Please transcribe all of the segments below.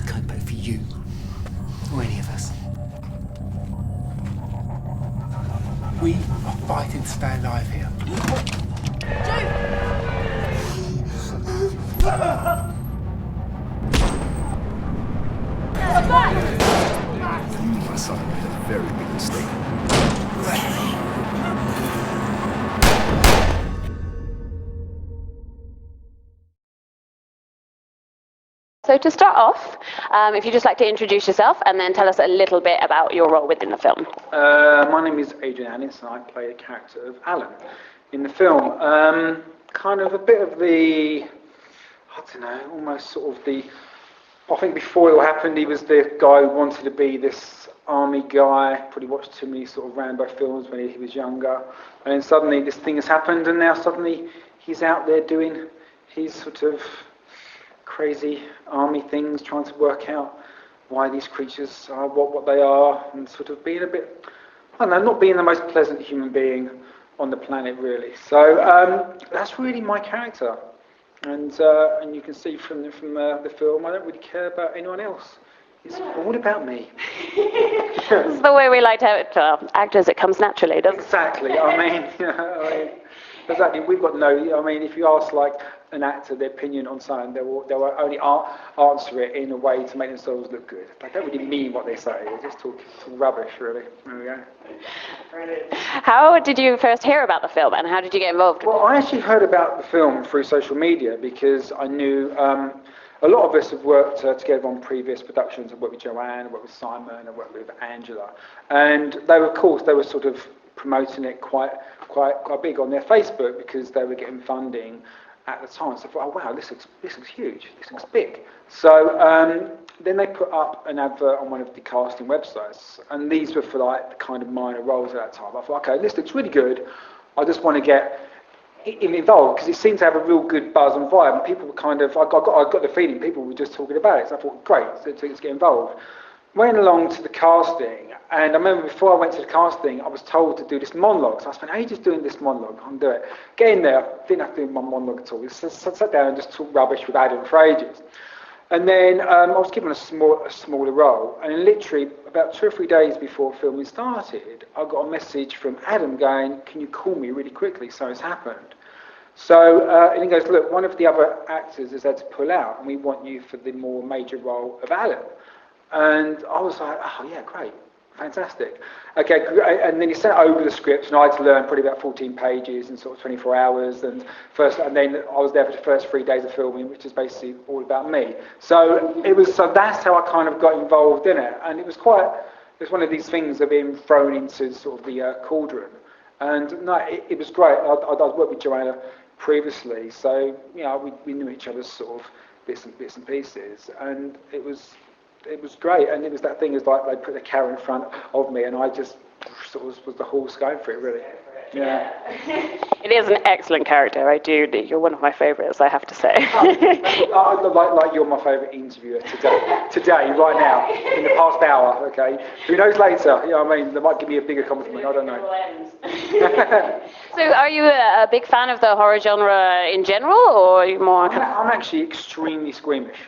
can't vote for you, or any of us. We are fighting to stay alive here. My son made a very big mistake. So to start off, if you'd just like to introduce yourself and then tell us a little bit about your role within the film. My name is Adrian, and I play the character of Alan in the film. Kind of a bit of the, I don't know, almost sort of the, I think before it all happened, he was the guy who wanted to be this army guy, probably watched too many sort of Rambo films when he was younger, and then suddenly this thing has happened, and now suddenly he's out there doing his sort of crazy army things, trying to work out why these creatures are what they are, and sort of being a bit, I don't know, not being the most pleasant human being on the planet, really. So that's really my character, and you can see from the film, I don't really care about anyone else. It's all about me. This is the way we like to have it for actors. It comes naturally, doesn't it? Exactly. I mean, exactly. We've got no. I mean, if you ask like an actor their opinion on something, they will only answer it in a way to make themselves look good. They don't really mean what they say. They just talk rubbish, really. There we go. How did you first hear about the film, and how did you get involved? Well, I actually heard about the film through social media because I knew a lot of us have worked together on previous productions. I worked with Joanne, I worked with Simon, I worked with Angela, and they were sort of promoting it quite big on their Facebook because they were getting funding at the time. So I thought, oh wow, this looks huge, this looks big. So then they put up an advert on one of the casting websites, and these were for like the kind of minor roles at that time. I thought, okay, this looks really good. I just want to get involved because it seemed to have a real good buzz and vibe, and people were kind of, I got the feeling people were just talking about it. So I thought, great, let's get involved. Went along to the casting, and I remember before I went to the casting, I was told to do this monologue. So I spent ages doing this monologue. I can do it. Get in there, didn't have to do my monologue at all. Just sat down and just talked rubbish with Adam for ages. And then I was given a smaller role, and literally about 2 or 3 days before filming started, I got a message from Adam going, "Can you call me really quickly? So it's happened." So, and he goes, "Look, one of the other actors has had to pull out, and we want you for the more major role of Alan." And I was like, "Oh yeah, great, fantastic." Okay, and then he sent over the script, and I had to learn probably about 14 pages in sort of 24 hours. And then I was there for the first 3 days of filming, which is basically all about me. So that's how I kind of got involved in it, and it was one of these things of being thrown into sort of the cauldron. And no, it was great. I'd worked with Joanna previously, so you know we knew each other's sort of bits and pieces, and it was great. And it was that thing is like they put the carrot in front of me, and I just sort of was the horse going for it, really. Yeah. It is an excellent character. You're one of my favourites, I have to say. Like you're my favourite interviewer today, right now, in the past hour. Okay, who knows later? You know what I mean? They might give me a bigger compliment. I don't know. So, are you a big fan of the horror genre in general, or are you more? I'm actually extremely squeamish.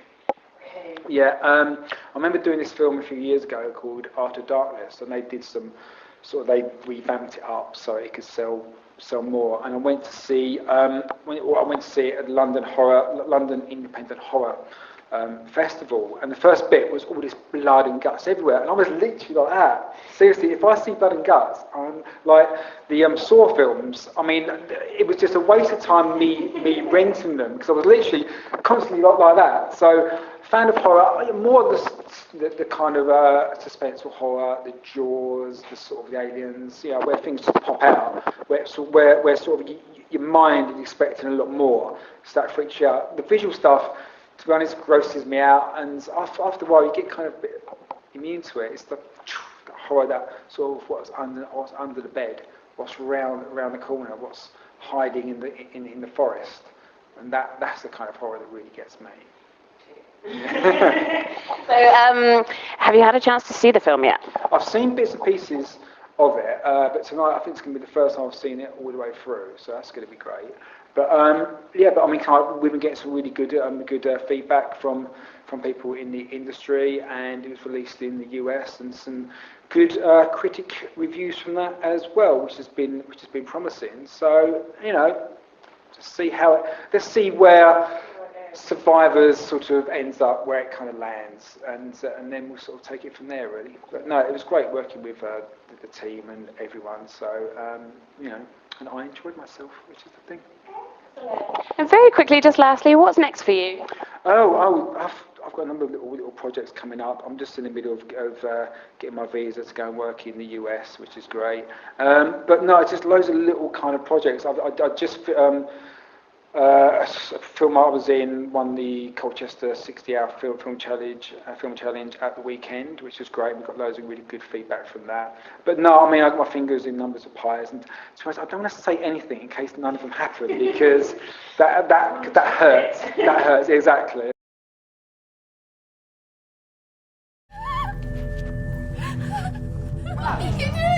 Yeah, I remember doing this film a few years ago called After Darkness, and they did they revamped it up so it could sell more. And I went to see it at the London Independent Horror Festival, and the first bit was all this blood and guts everywhere, and I was literally like that. Seriously, if I see blood and guts, like the Saw films, I mean, it was just a waste of time me renting them because I was literally constantly like that. So, fan of horror, more the kind of suspenseful horror, the Jaws, the sort of the aliens, you know, where things just pop out, where sort of your mind is expecting a lot more, so that freaks you out. The visual stuff, to be honest, grosses me out, and after a while you get kind of a bit immune to it. It's the horror that sort of what's under the bed, what's around the corner, what's hiding in the forest, and that's the kind of horror that really gets me. So, have you had a chance to see the film yet? I've seen bits and pieces of it, but tonight I think it's going to be the first time I've seen it all the way through, so that's going to be great. But I mean, we've been getting some really good feedback from from people in the industry, and it was released in the US, and some good critic reviews from that as well, which has been promising. So, you know, let's see where Survivors sort of ends up, where it kind of lands, and then we'll sort of take it from there, really. But no, it was great working with the team and everyone. So you know, and I enjoyed myself, which is the thing. And very quickly, just lastly, what's next for you? I've got a number of little projects coming up. I'm just in the middle of getting my visa to go and work in the US, which is great. But no, it's just loads of little kind of projects. I just a film I was in won the Colchester 60-hour film challenge at the weekend, which was great. We got loads of really good feedback from that. But no, I mean, I got my fingers in numbers of pies, and to be honest, I don't want to say anything in case none of them happen, because that hurts. That hurts, exactly. You can do